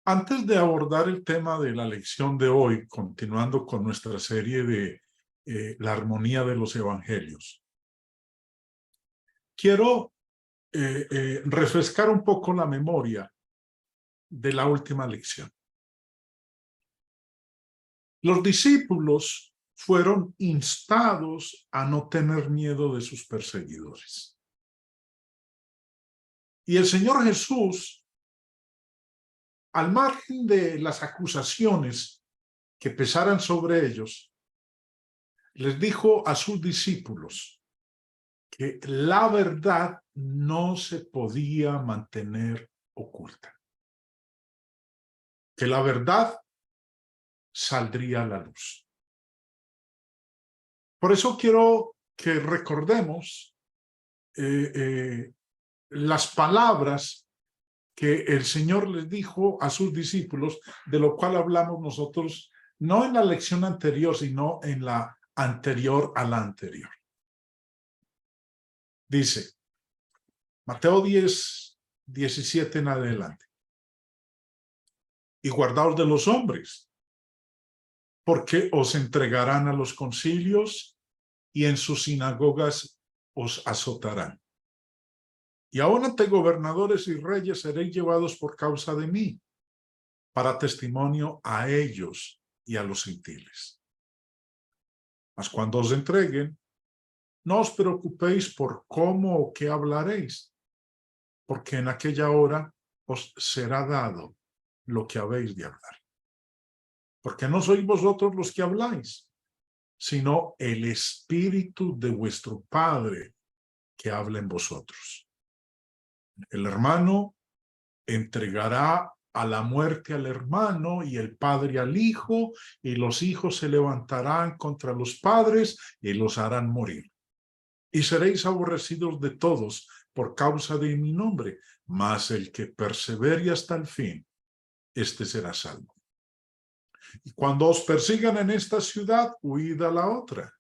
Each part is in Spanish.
Antes de abordar el tema de la lección de hoy, continuando con nuestra serie de la armonía de los evangelios, quiero refrescar un poco la memoria de la última lección. Los discípulos fueron instados a no tener miedo de sus perseguidores. Y el Señor Jesús, al margen de las acusaciones que pesaran sobre ellos, les dijo a sus discípulos que la verdad no se podía mantener oculta, que la verdad saldría a la luz. Por eso quiero que recordemos las palabras que el Señor les dijo a sus discípulos, de lo cual hablamos nosotros, no en la lección anterior, sino en la anterior a la anterior. Dice, Mateo 10, 17 en adelante. Y guardaos de los hombres, porque os entregarán a los concilios y en sus sinagogas os azotarán. Y aún ante gobernadores y reyes seréis llevados por causa de mí, para testimonio a ellos y a los gentiles. Mas cuando os entreguen, no os preocupéis por cómo o qué hablaréis, porque en aquella hora os será dado lo que habéis de hablar. Porque no sois vosotros los que habláis, sino el Espíritu de vuestro Padre que habla en vosotros. El hermano entregará a la muerte al hermano y el padre al hijo, y los hijos se levantarán contra los padres y los harán morir. Y seréis aborrecidos de todos por causa de mi nombre, mas el que persevere hasta el fin, este será salvo. Y cuando os persigan en esta ciudad, huid a la otra,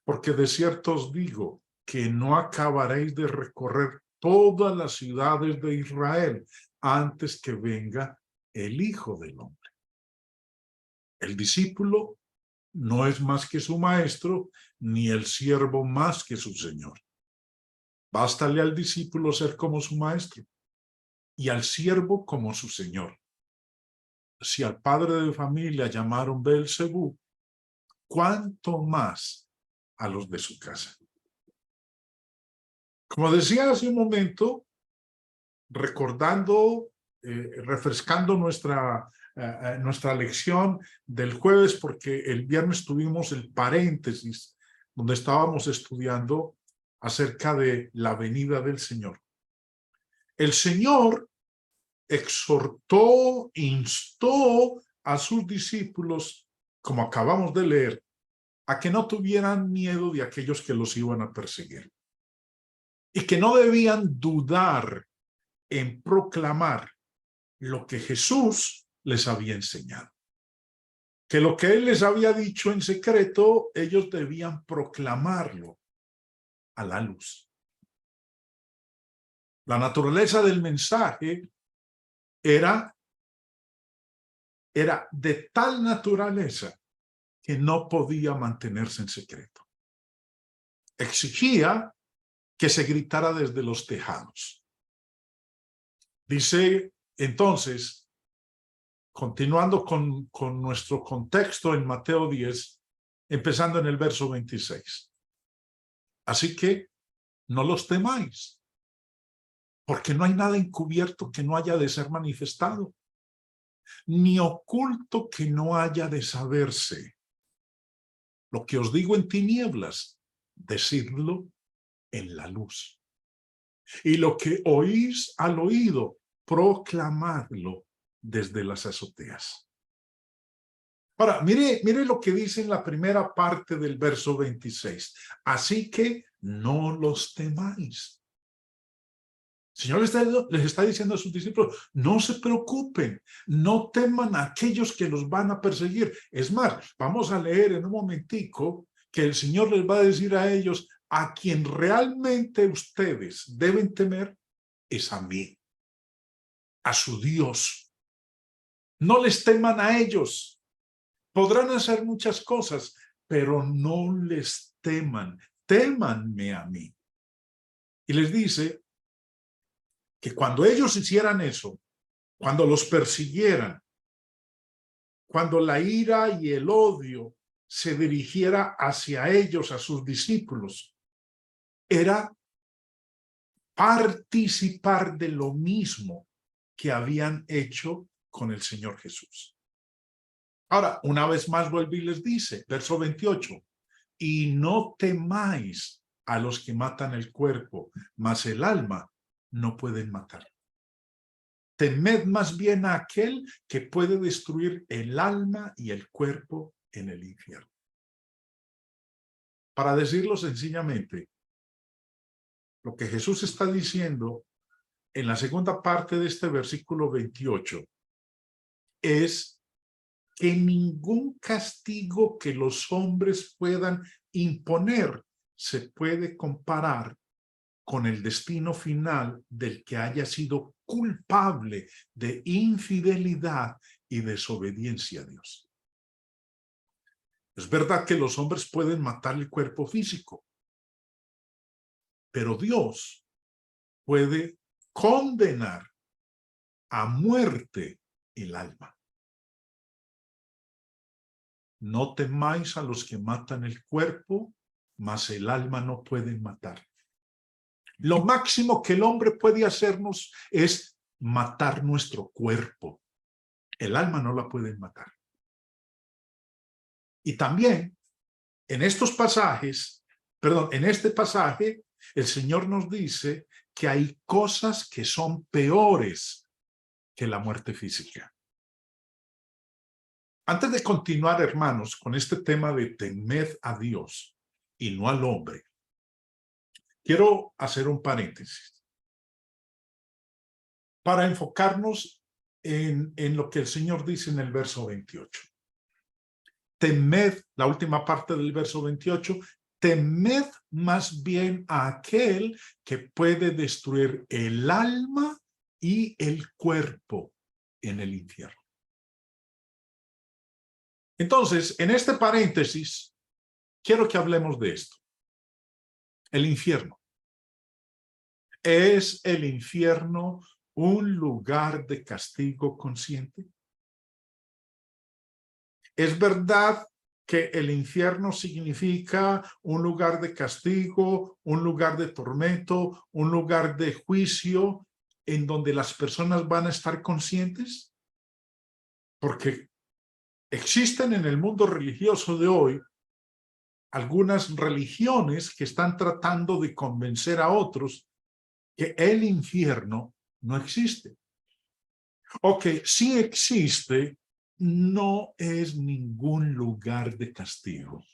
porque de cierto os digo que no acabaréis de recorrer todas las ciudades de Israel antes que venga el Hijo del Hombre. El discípulo no es más que su maestro, ni el siervo más que su señor. Bástale al discípulo ser como su maestro y al siervo como su señor. Si al padre de familia llamaron Beelzebú, ¿cuánto más a los de su casa? Como decía hace un momento, recordando, refrescando nuestra lección del jueves, porque el viernes tuvimos el paréntesis donde estábamos estudiando acerca de la venida del Señor. El Señor exhortó, instó a sus discípulos, como acabamos de leer, a que no tuvieran miedo de aquellos que los iban a perseguir y que no debían dudar en proclamar lo que Jesús les había enseñado. Que lo que Él les había dicho en secreto, ellos debían proclamarlo a la luz. La naturaleza del mensaje era de tal naturaleza que no podía mantenerse en secreto. Exigía que se gritara desde los tejados. Dice entonces, continuando con nuestro contexto en Mateo 10, empezando en el verso 26. Así que no los temáis, porque no hay nada encubierto que no haya de ser manifestado, ni oculto que no haya de saberse. Lo que os digo en tinieblas, decidlo en la luz. Y lo que oís al oído, proclamadlo desde las azoteas. Ahora, mire lo que dice en la primera parte del verso 26. Así que no los temáis. El Señor les está diciendo a sus discípulos, no se preocupen, no teman a aquellos que los van a perseguir. Es más, vamos a leer en un momentico que el Señor les va a decir a ellos, a quien realmente ustedes deben temer es a mí, a su Dios. No les teman a ellos. Podrán hacer muchas cosas, pero no les teman. Témanme a mí. Y les dice que cuando ellos hicieran eso, cuando los persiguieran, cuando la ira y el odio se dirigiera hacia ellos, a sus discípulos, era participar de lo mismo que habían hecho con el Señor Jesús. Ahora, una vez más vuelve y les dice, verso 28, y no temáis a los que matan el cuerpo, mas el alma no pueden matar. Temed más bien a aquel que puede destruir el alma y el cuerpo en el infierno. Para decirlo sencillamente, lo que Jesús está diciendo en la segunda parte de este versículo 28 es que ningún castigo que los hombres puedan imponer se puede comparar con el destino final del que haya sido culpable de infidelidad y desobediencia a Dios. Es verdad que los hombres pueden matar el cuerpo físico, pero Dios puede condenar a muerte el alma. No temáis a los que matan el cuerpo, mas el alma no pueden matar. Lo máximo que el hombre puede hacernos es matar nuestro cuerpo. El alma no la pueden matar. Y también en estos pasajes, en este pasaje, el Señor nos dice que hay cosas que son peores que la muerte física. Antes de continuar, hermanos, con este tema de temed a Dios y no al hombre, quiero hacer un paréntesis para enfocarnos en lo que el Señor dice en el verso 28. Temed, la última parte del verso 28, temed más bien a aquel que puede destruir el alma y el cuerpo en el infierno. Entonces, en este paréntesis, quiero que hablemos de esto. El infierno. ¿Es el infierno un lugar de castigo consciente? ¿Es verdad que el infierno significa un lugar de castigo, un lugar de tormento, un lugar de juicio en donde las personas van a estar conscientes? Porque existen en el mundo religioso de hoy algunas religiones que están tratando de convencer a otros que el infierno no existe. O que sí existe, no es ningún lugar de castigo.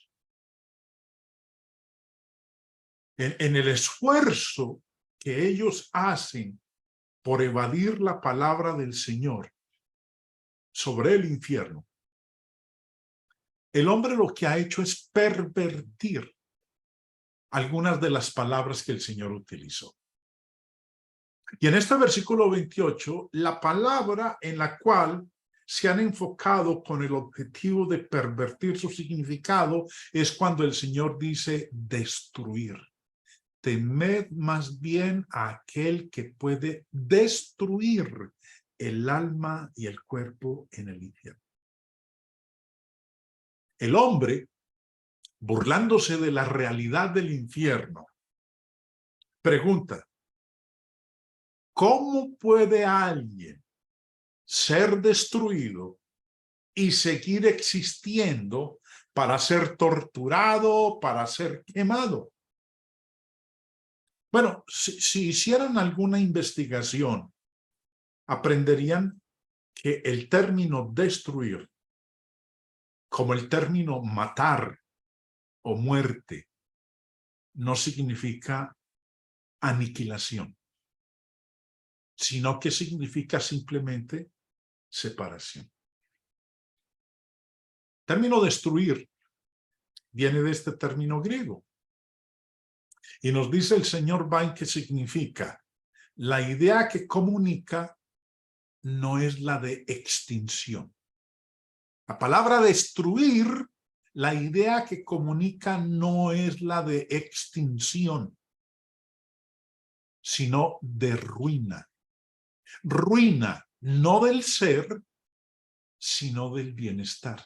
En el esfuerzo que ellos hacen por evadir la palabra del Señor sobre el infierno, el hombre lo que ha hecho es pervertir algunas de las palabras que el Señor utilizó. Y en este versículo 28, la palabra en la cual se han enfocado con el objetivo de pervertir su significado es cuando el Señor dice destruir. Temed más bien a aquel que puede destruir el alma y el cuerpo en el infierno. El hombre, burlándose de la realidad del infierno, pregunta, ¿cómo puede alguien ser destruido y seguir existiendo para ser torturado, para ser quemado? Bueno, si hicieran alguna investigación, aprenderían que el término destruir, como el término matar o muerte, no significa aniquilación, sino que significa simplemente separación. El término destruir viene de este término griego. Y nos dice el señor Vine que significa la idea que comunica no es la de extinción. La palabra destruir, la idea que comunica no es la de extinción, sino de ruina. Ruina, no del ser, sino del bienestar.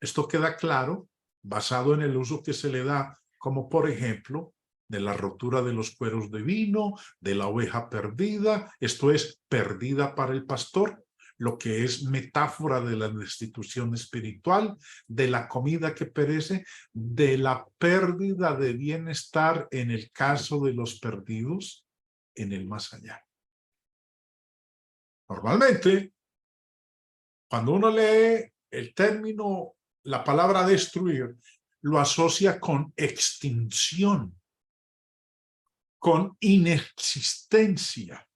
Esto queda claro basado en el uso que se le da, como por ejemplo, de la rotura de los cueros de vino, de la oveja perdida, esto es, perdida para el pastor, lo que es metáfora de la destitución espiritual, de la comida que perece, de la pérdida de bienestar en el caso de los perdidos en el más allá. Normalmente, cuando uno lee el término, la palabra destruir, lo asocia con extinción, con inexistencia.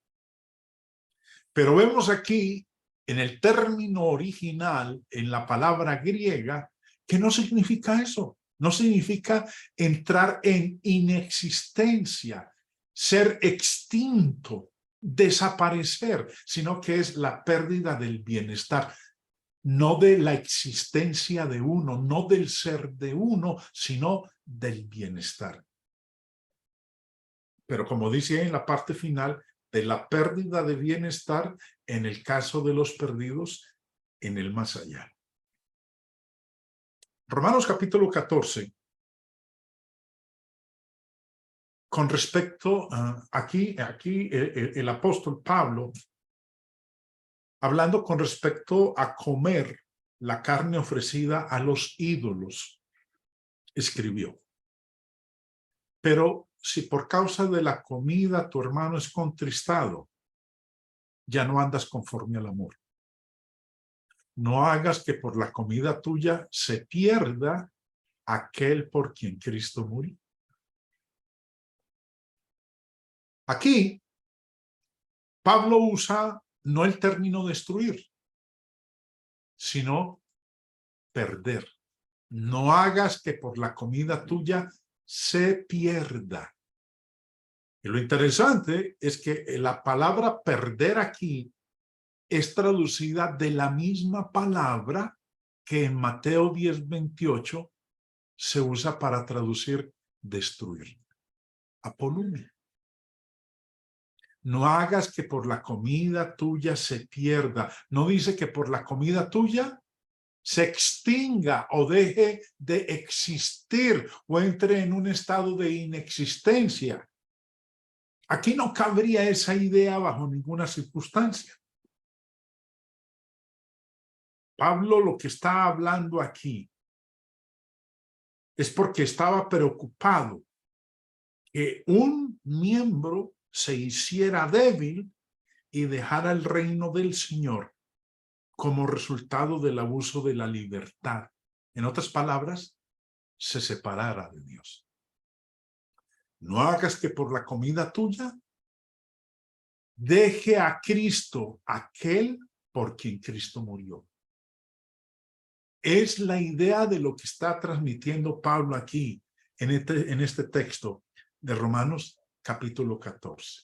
Pero vemos aquí, en el término original, en la palabra griega, que no significa eso. No significa entrar en inexistencia, ser extinto, desaparecer, sino que es la pérdida del bienestar. No de la existencia de uno, no del ser de uno, sino del bienestar. Pero como dice en la parte final, de la pérdida de bienestar en el caso de los perdidos en el más allá. Romanos capítulo 14. Con respecto a aquí el apóstol Pablo, hablando con respecto a comer la carne ofrecida a los ídolos, escribió: pero si por causa de la comida tu hermano es contristado, ya no andas conforme al amor. No hagas que por la comida tuya se pierda aquel por quien Cristo murió. Aquí, Pablo usa no el término destruir, sino perder. No hagas que por la comida tuya se pierda. Y lo interesante es que la palabra perder aquí es traducida de la misma palabra que en Mateo 10:28 se usa para traducir destruir. Apolumia. No hagas que por la comida tuya se pierda. No dice que por la comida tuya se extinga o deje de existir o entre en un estado de inexistencia. Aquí no cabría esa idea bajo ninguna circunstancia. Pablo lo que está hablando aquí es porque estaba preocupado que un miembro se hiciera débil y dejara el reino del Señor como resultado del abuso de la libertad. En otras palabras, se separara de Dios. No hagas que por la comida tuya deje a Cristo, aquel por quien Cristo murió. Es la idea de lo que está transmitiendo Pablo aquí en este texto de Romanos capítulo 14.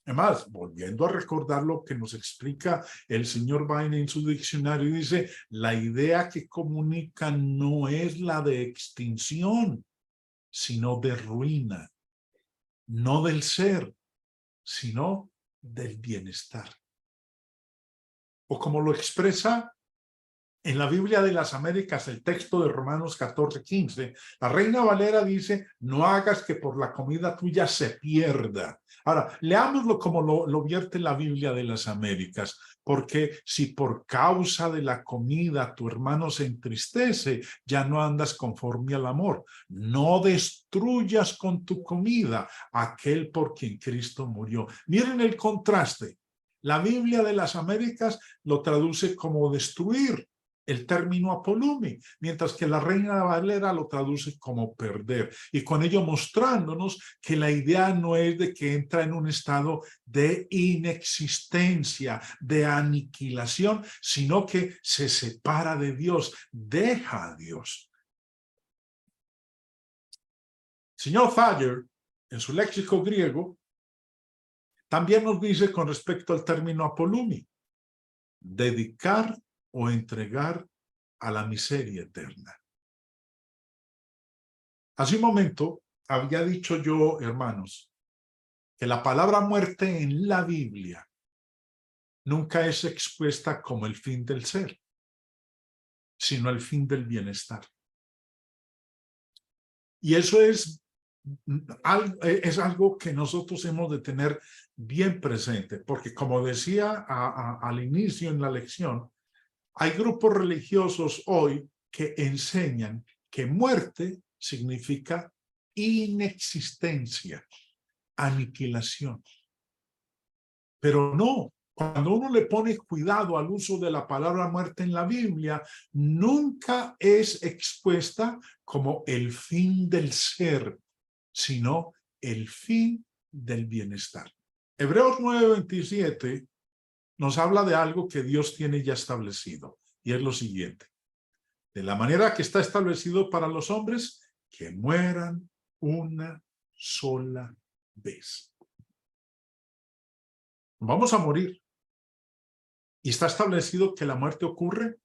Además, volviendo a recordar lo que nos explica el señor Vine en su diccionario, dice, la idea que comunica no es la de extinción, sino de ruina, no del ser, sino del bienestar. O como lo expresa en la Biblia de las Américas, el texto de Romanos 14:15, la Reina Valera dice, no hagas que por la comida tuya se pierda. Ahora, leámoslo como lo vierte la Biblia de las Américas, porque si por causa de la comida tu hermano se entristece, ya no andas conforme al amor. No destruyas con tu comida aquel por quien Cristo murió. Miren el contraste. La Biblia de las Américas lo traduce como destruir, el término apolumi, mientras que la Reina Valera lo traduce como perder, y con ello mostrándonos que la idea no es de que entra en un estado de inexistencia, de aniquilación, sino que se separa de Dios, deja a Dios. Señor Thayer, en su léxico griego, También nos dice con respecto al término apolumi, dedicar o entregar a la miseria eterna. Hace un momento había dicho yo, hermanos, que la palabra muerte en la Biblia nunca es expuesta como el fin del ser, sino el fin del bienestar. Y eso es algo que nosotros hemos de tener bien presente, porque como decía al inicio en la lección, hay grupos religiosos hoy que enseñan que muerte significa inexistencia, aniquilación. Pero no, cuando uno le pone cuidado al uso de la palabra muerte en la Biblia, nunca es expuesta como el fin del ser, sino el fin del bienestar. Hebreos 9:27 nos habla de algo que Dios tiene ya establecido, y es lo siguiente: de la manera que está establecido para los hombres, que mueran una sola vez. Vamos a morir. Y está establecido que la muerte ocurre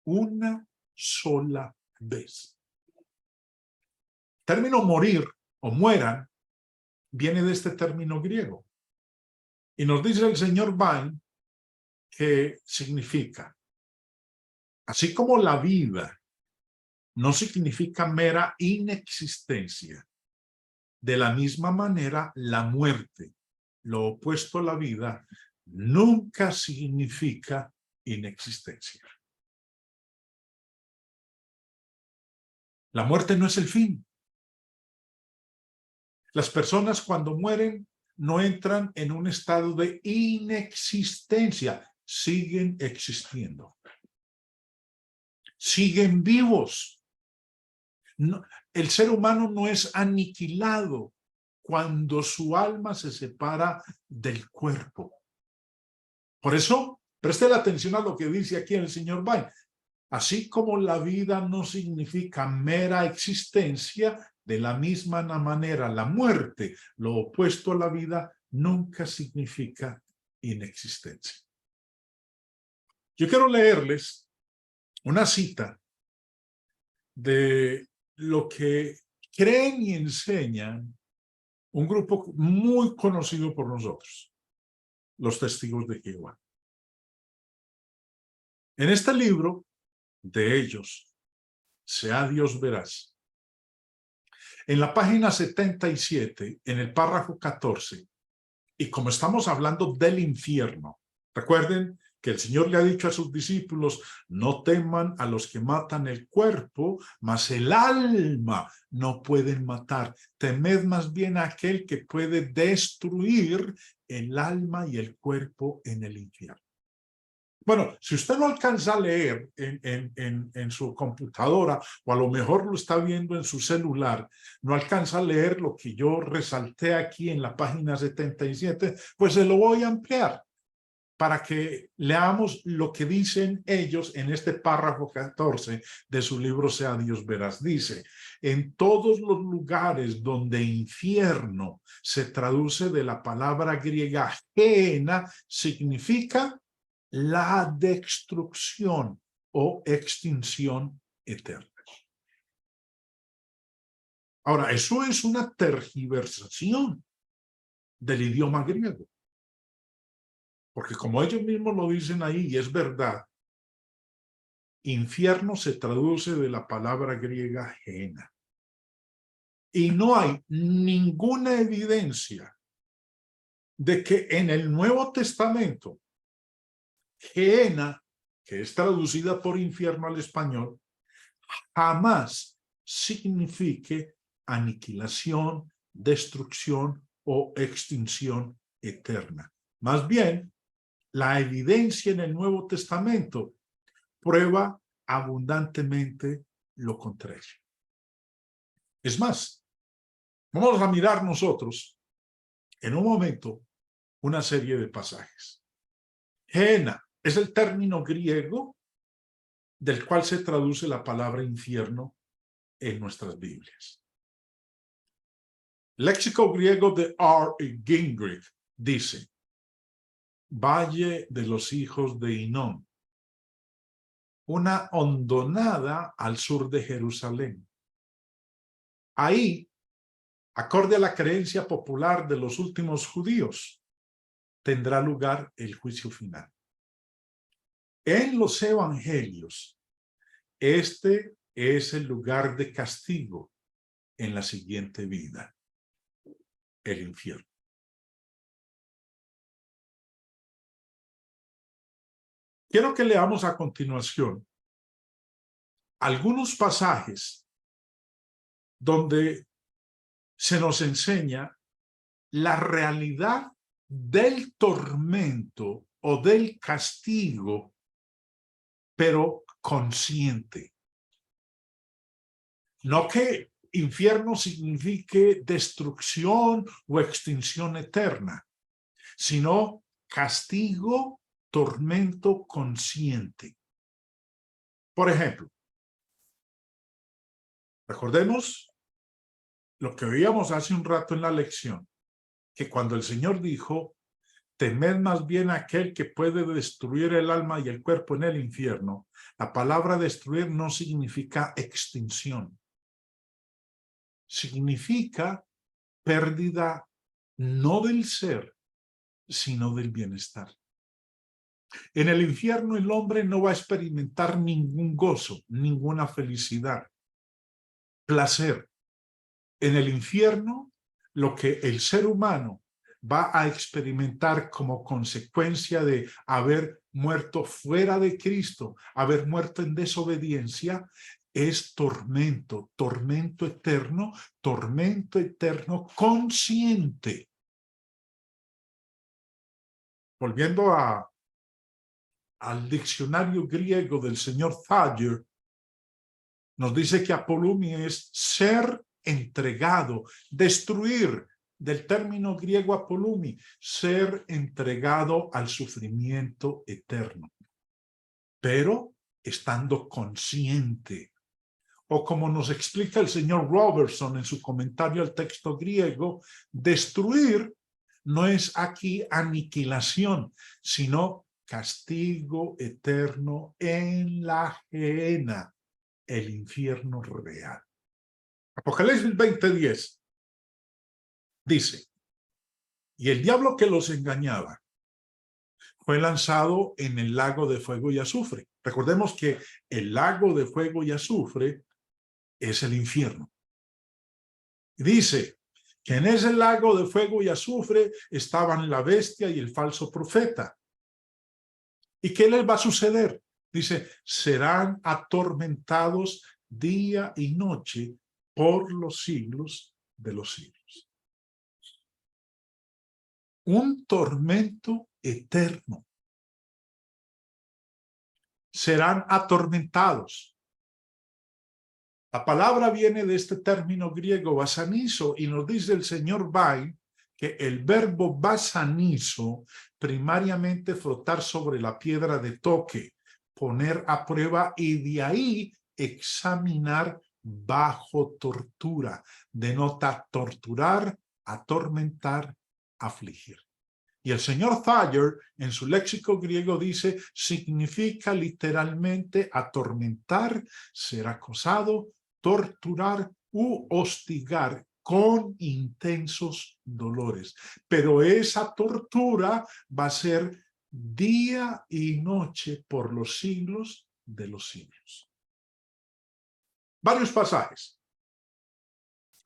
una sola vez. El término morir o mueran viene de este término griego. Y nos dice el señor Vine que significa, así como la vida no significa mera inexistencia, de la misma manera la muerte, lo opuesto a la vida, nunca significa inexistencia. La muerte no es el fin. Las personas cuando mueren no entran en un estado de inexistencia, siguen existiendo. Siguen vivos. No, el ser humano no es aniquilado cuando su alma se separa del cuerpo. Por eso, preste la atención a lo que dice aquí el señor Vine. Así como la vida no significa mera existencia, de la misma manera la muerte, lo opuesto a la vida, nunca significa inexistencia. Yo quiero leerles una cita de lo que creen y enseñan un grupo muy conocido por nosotros, los Testigos de Jehová. En este libro de ellos, Sea Dios Veraz, en la página 77, en el párrafo 14, y como estamos hablando del infierno, recuerden que el Señor le ha dicho a sus discípulos, no teman a los que matan el cuerpo, mas el alma no pueden matar. Temed más bien a aquel que puede destruir el alma y el cuerpo en el infierno. Bueno, si usted no alcanza a leer en su computadora, o a lo mejor lo está viendo en su celular, no alcanza a leer lo que yo resalté aquí en la página 77, pues se lo voy a ampliar para que leamos lo que dicen ellos en este párrafo 14 de su libro Sea Dios Veraz. Dice, en todos los lugares donde infierno se traduce de la palabra griega Gehenna, significa la destrucción o extinción eterna. Ahora, eso es una tergiversación del idioma griego. Porque como ellos mismos lo dicen ahí, y es verdad, infierno se traduce de la palabra griega Gehenna. Y no hay ninguna evidencia de que en el Nuevo Testamento Gehenna, que es traducida por infierno al español, jamás signifique aniquilación, destrucción o extinción eterna. Más bien, la evidencia en el Nuevo Testamento prueba abundantemente lo contrario. Es más, vamos a mirar nosotros en un momento una serie de pasajes. Gehenna es el término griego del cual se traduce la palabra infierno en nuestras Biblias. Léxico griego de R. Gingrich dice, Valle de los hijos de Hinnom, una hondonada al sur de Jerusalén. Ahí, acorde a la creencia popular de los últimos judíos, tendrá lugar el juicio final. En los evangelios, este es el lugar de castigo en la siguiente vida, el infierno. Quiero que leamos a continuación algunos pasajes donde se nos enseña la realidad del tormento o del castigo, pero consciente. No que infierno signifique destrucción o extinción eterna, sino castigo, tormento consciente. Por ejemplo, recordemos lo que veíamos hace un rato en la lección, que cuando el Señor dijo, temed más bien a aquel que puede destruir el alma y el cuerpo en el infierno, la palabra destruir no significa extinción. Significa pérdida no del ser, sino del bienestar. En el infierno el hombre no va a experimentar ningún gozo, ninguna felicidad, placer. En el infierno, lo que el ser humano va a experimentar como consecuencia de haber muerto fuera de Cristo, haber muerto en desobediencia, es tormento, tormento eterno consciente. Volviendo al diccionario griego del señor Thayer, nos dice que apolumi es ser entregado, destruir, del término griego apolumi, ser entregado al sufrimiento eterno, pero estando consciente. O como nos explica el señor Robertson en su comentario al texto griego, destruir no es aquí aniquilación, sino castigo eterno en la gehenna, el infierno real. Apocalipsis 20:10 dice, y el diablo que los engañaba fue lanzado en el lago de fuego y azufre. Recordemos que el lago de fuego y azufre es el infierno. Dice que en ese lago de fuego y azufre estaban la bestia y el falso profeta. ¿Y qué les va a suceder? Dice, serán atormentados día y noche por los siglos de los siglos. Un tormento eterno. Serán atormentados. La palabra viene de este término griego basanizo y nos dice el señor Bain que el verbo basanizo primariamente frotar sobre la piedra de toque, poner a prueba y de ahí examinar bajo tortura. Denota torturar, atormentar, afligir. Y el señor Thayer, en su léxico griego, dice, significa literalmente atormentar, ser acosado, torturar u hostigar con intensos dolores. Pero esa tortura va a ser día y noche por los siglos de los siglos. Varios pasajes.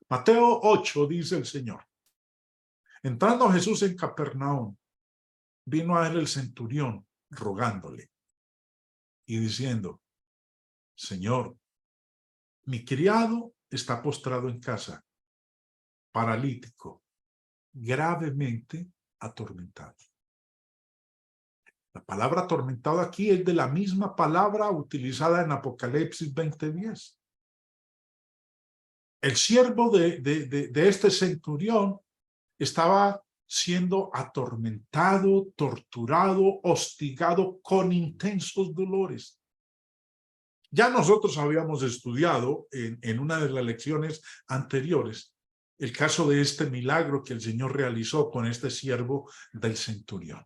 Mateo 8 dice el Señor. Entrando Jesús en Capernaum, vino a él el centurión rogándole y diciendo, Señor, mi criado está postrado en casa, paralítico, gravemente atormentado. La palabra atormentado aquí es de la misma palabra utilizada en Apocalipsis 20:10. El siervo de este centurión estaba siendo atormentado, torturado, hostigado con intensos dolores. Ya nosotros habíamos estudiado en una de las lecciones anteriores el caso de este milagro que el Señor realizó con este siervo del centurión.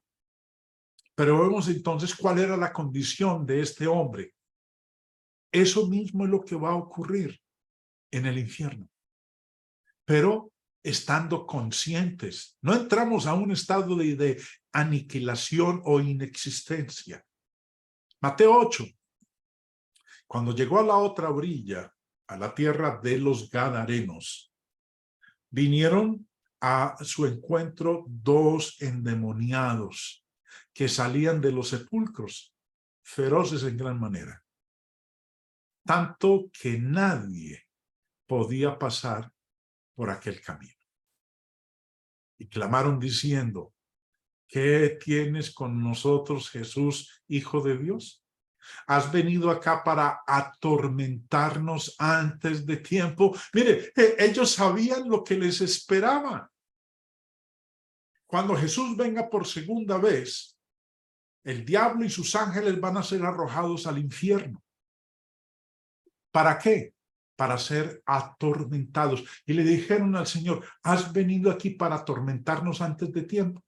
Pero vemos entonces cuál era la condición de este hombre. Eso mismo es lo que va a ocurrir en el infierno. Pero estando conscientes, no entramos a un estado de aniquilación o inexistencia. Mateo 8, cuando llegó a la otra orilla, a la tierra de los Gadarenos, vinieron a su encuentro dos endemoniados que salían de los sepulcros, feroces en gran manera, tanto que nadie podía pasar por aquel camino. Y clamaron diciendo: ¿qué tienes con nosotros, Jesús, Hijo de Dios? ¿Has venido acá para atormentarnos antes de tiempo? Mire, ellos sabían lo que les esperaba. Cuando Jesús venga por segunda vez, el diablo y sus ángeles van a ser arrojados al infierno. ¿Para qué? Para ser atormentados. Y le dijeron al Señor: ¿has venido aquí para atormentarnos antes de tiempo?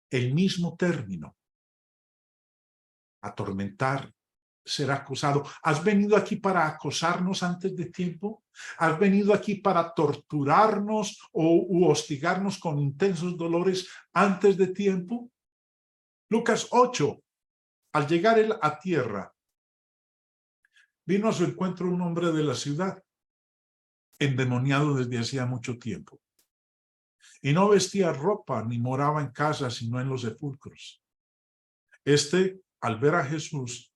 El mismo término. Atormentar, ser acosado. ¿Has venido aquí para acosarnos antes de tiempo? ¿Has venido aquí para torturarnos u hostigarnos con intensos dolores antes de tiempo? Lucas 8. Al llegar él a tierra, vino a su encuentro un hombre de la ciudad, endemoniado desde hacía mucho tiempo, y no vestía ropa ni moraba en casa, sino en los sepulcros. Este, al ver a Jesús,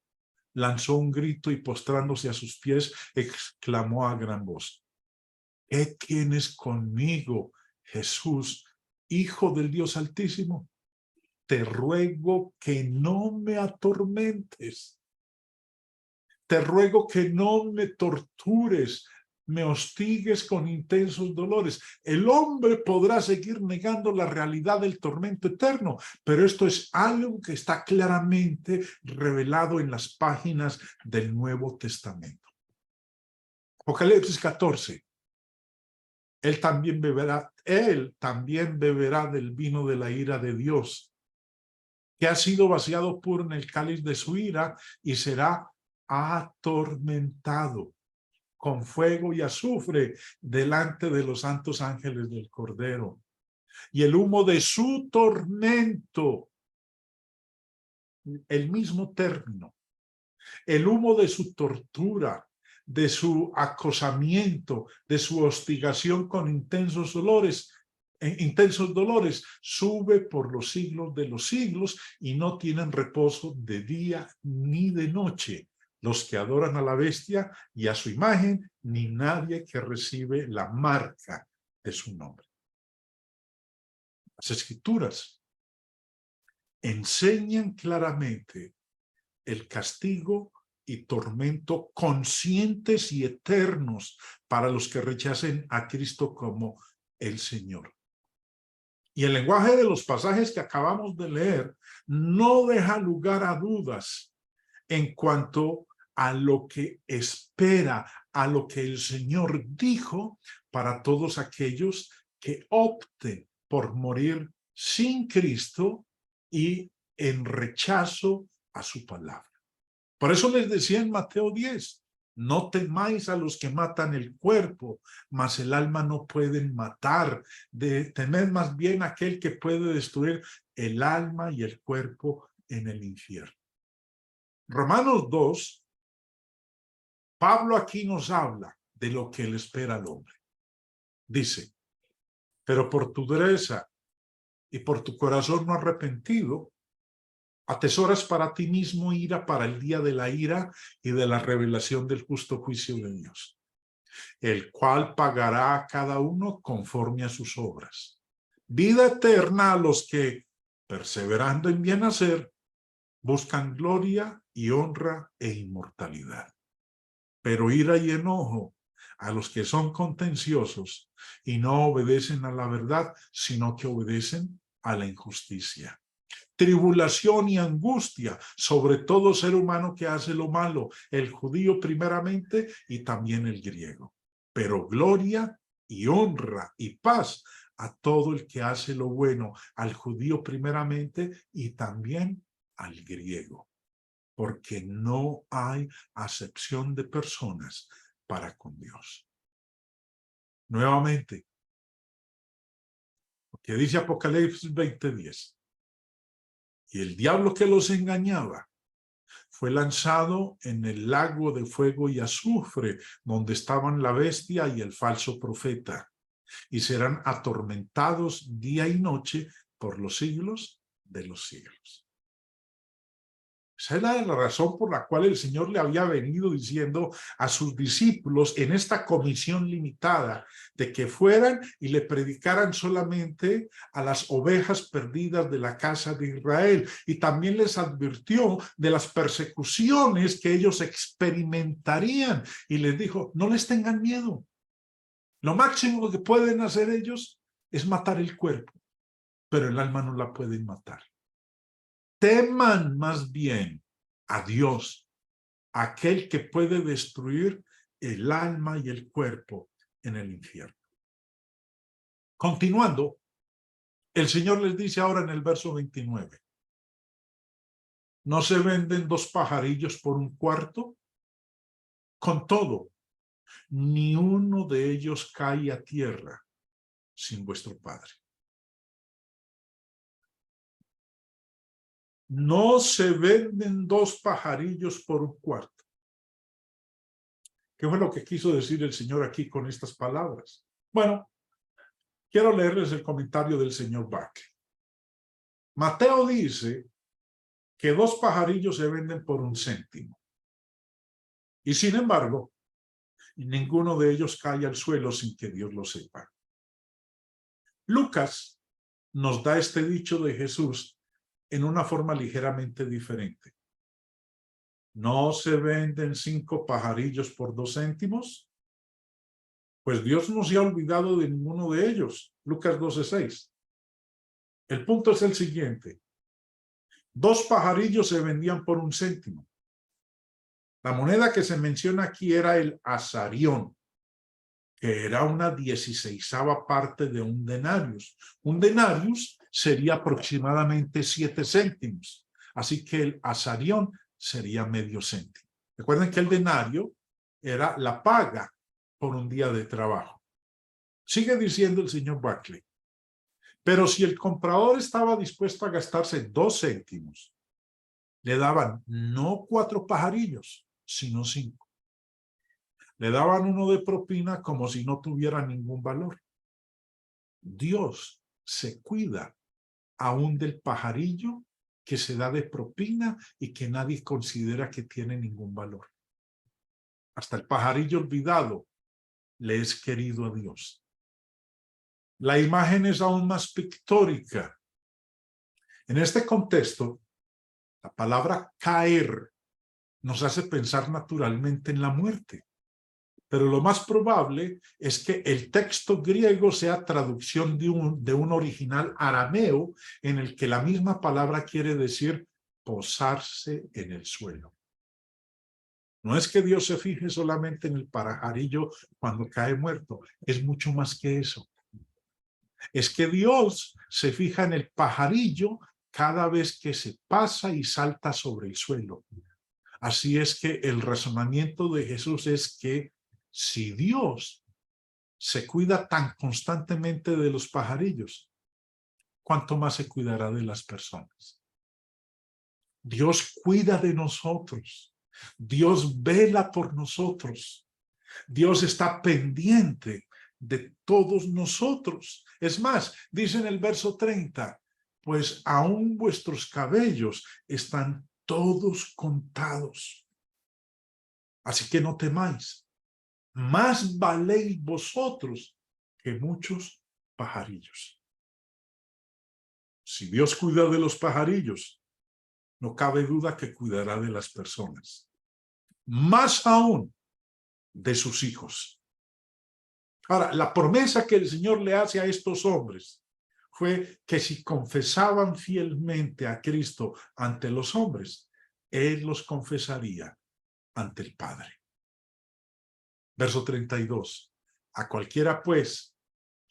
lanzó un grito y postrándose a sus pies, exclamó a gran voz: ¿qué tienes conmigo, Jesús, Hijo del Dios Altísimo? Te ruego que no me atormentes. Te ruego que no me tortures, me hostigues con intensos dolores. El hombre podrá seguir negando la realidad del tormento eterno, pero esto es algo que está claramente revelado en las páginas del Nuevo Testamento. Apocalipsis 14. Él también beberá del vino de la ira de Dios, que ha sido vaciado puro en el cáliz de su ira, y será atormentado con fuego y azufre delante de los santos ángeles del Cordero. Y el humo de su tormento, el mismo término, el humo de su tortura, de su acosamiento, de su hostigación con intensos dolores, sube por los siglos de los siglos, y no tienen reposo de día ni de noche los que adoran a la bestia y a su imagen, ni nadie que recibe la marca de su nombre. Las Escrituras enseñan claramente el castigo y tormento conscientes y eternos para los que rechacen a Cristo como el Señor. Y el lenguaje de los pasajes que acabamos de leer no deja lugar a dudas en cuanto a lo que espera, a lo que el Señor dijo para todos aquellos que opten por morir sin Cristo y en rechazo a su palabra. Por eso les decía en Mateo 10, no temáis a los que matan el cuerpo, mas el alma no pueden matar. Temed más bien a aquel que puede destruir el alma y el cuerpo en el infierno. Romanos 2, Pablo aquí nos habla de lo que le espera al hombre. Dice: pero por tu dureza y por tu corazón no arrepentido, atesoras para ti mismo ira para el día de la ira y de la revelación del justo juicio de Dios, el cual pagará a cada uno conforme a sus obras. Vida eterna a los que, perseverando en bien hacer, buscan gloria y honra e inmortalidad. Pero ira y enojo a los que son contenciosos y no obedecen a la verdad, sino que obedecen a la injusticia. Tribulación y angustia sobre todo ser humano que hace lo malo, el judío primeramente y también el griego. Pero gloria y honra y paz a todo el que hace lo bueno, al judío primeramente y también al griego, porque no hay acepción de personas para con Dios. Nuevamente, porque dice Apocalipsis 20:10, y el diablo que los engañaba fue lanzado en el lago de fuego y azufre, donde estaban la bestia y el falso profeta, y serán atormentados día y noche por los siglos de los siglos. Esa era la razón por la cual el Señor le había venido diciendo a sus discípulos en esta comisión limitada de que fueran y le predicaran solamente a las ovejas perdidas de la casa de Israel. Y también les advirtió de las persecuciones que ellos experimentarían. Y les dijo, no les tengan miedo. Lo máximo que pueden hacer ellos es matar el cuerpo, pero el alma no la pueden matar. Teman más bien a Dios, aquel que puede destruir el alma y el cuerpo en el infierno. Continuando, el Señor les dice ahora en el verso 29, ¿no se venden 2 pajarillos por un cuarto? Con todo, ni uno de ellos cae a tierra sin vuestro Padre. No se venden 2 pajarillos por un cuarto. ¿Qué fue lo que quiso decir el Señor aquí con estas palabras? Bueno, quiero leerles el comentario del señor Bach. Mateo dice que 2 pajarillos se venden por 1 céntimo. Y sin embargo, ninguno de ellos cae al suelo sin que Dios lo sepa. Lucas nos da este dicho de Jesús en una forma ligeramente diferente. ¿No se venden 5 pajarillos por 2 céntimos? Pues Dios no se ha olvidado de ninguno de ellos. Lucas 12:6. El punto es el siguiente. 2 pajarillos se vendían por 1 céntimo. La moneda que se menciona aquí era el asarión, que era una 16ª parte de un denarius. Un denarius sería aproximadamente 7 céntimos. Así que el asarión sería medio céntimo. Recuerden que el denario era la paga por un día de trabajo. Sigue diciendo el señor Barclay. Pero si el comprador estaba dispuesto a gastarse 2 céntimos, le daban no 4 pajarillos, sino 5. Le daban uno de propina como si no tuviera ningún valor. Dios se cuida aún del pajarillo que se da de propina y que nadie considera que tiene ningún valor. Hasta el pajarillo olvidado le es querido a Dios. La imagen es aún más pictórica. En este contexto, la palabra caer nos hace pensar naturalmente en la muerte. Pero lo más probable es que el texto griego sea traducción de un original arameo en el que la misma palabra quiere decir posarse en el suelo. No es que Dios se fije solamente en el pajarillo cuando cae muerto, es mucho más que eso. Es que Dios se fija en el pajarillo cada vez que se pasa y salta sobre el suelo. Así es que el razonamiento de Jesús es que si Dios se cuida tan constantemente de los pajarillos, ¿cuánto más se cuidará de las personas? Dios cuida de nosotros. Dios vela por nosotros. Dios está pendiente de todos nosotros. Es más, dice en el verso 30, pues aún vuestros cabellos están todos contados. Así que no temáis. Más valéis vosotros que muchos pajarillos. Si Dios cuida de los pajarillos, no cabe duda que cuidará de las personas. Más aún de sus hijos. Ahora, la promesa que el Señor le hace a estos hombres fue que si confesaban fielmente a Cristo ante los hombres, Él los confesaría ante el Padre. Verso 32. A cualquiera, pues,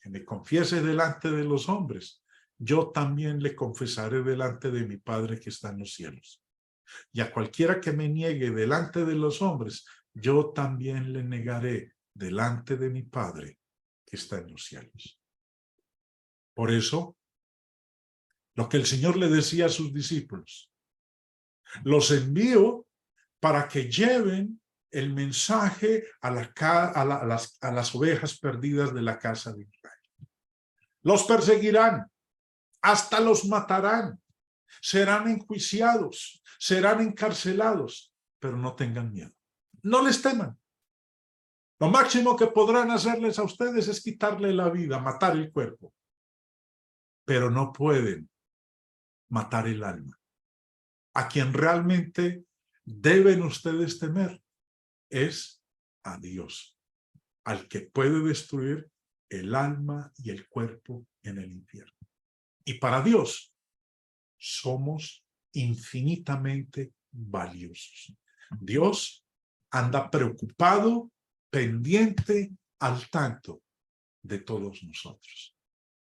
que me confiese delante de los hombres, yo también le confesaré delante de mi Padre que está en los cielos. Y a cualquiera que me niegue delante de los hombres, yo también le negaré delante de mi Padre que está en los cielos. Por eso, lo que el Señor le decía a sus discípulos, los envío para que lleven el mensaje a las ovejas perdidas de la casa de Israel. Los perseguirán, hasta los matarán, serán enjuiciados, serán encarcelados, pero no tengan miedo. No les teman. Lo máximo que podrán hacerles a ustedes es quitarle la vida, matar el cuerpo, pero no pueden matar el alma. A quien realmente deben ustedes temer es a Dios, al que puede destruir el alma y el cuerpo en el infierno. Y para Dios somos infinitamente valiosos. Dios anda preocupado, pendiente, al tanto de todos nosotros.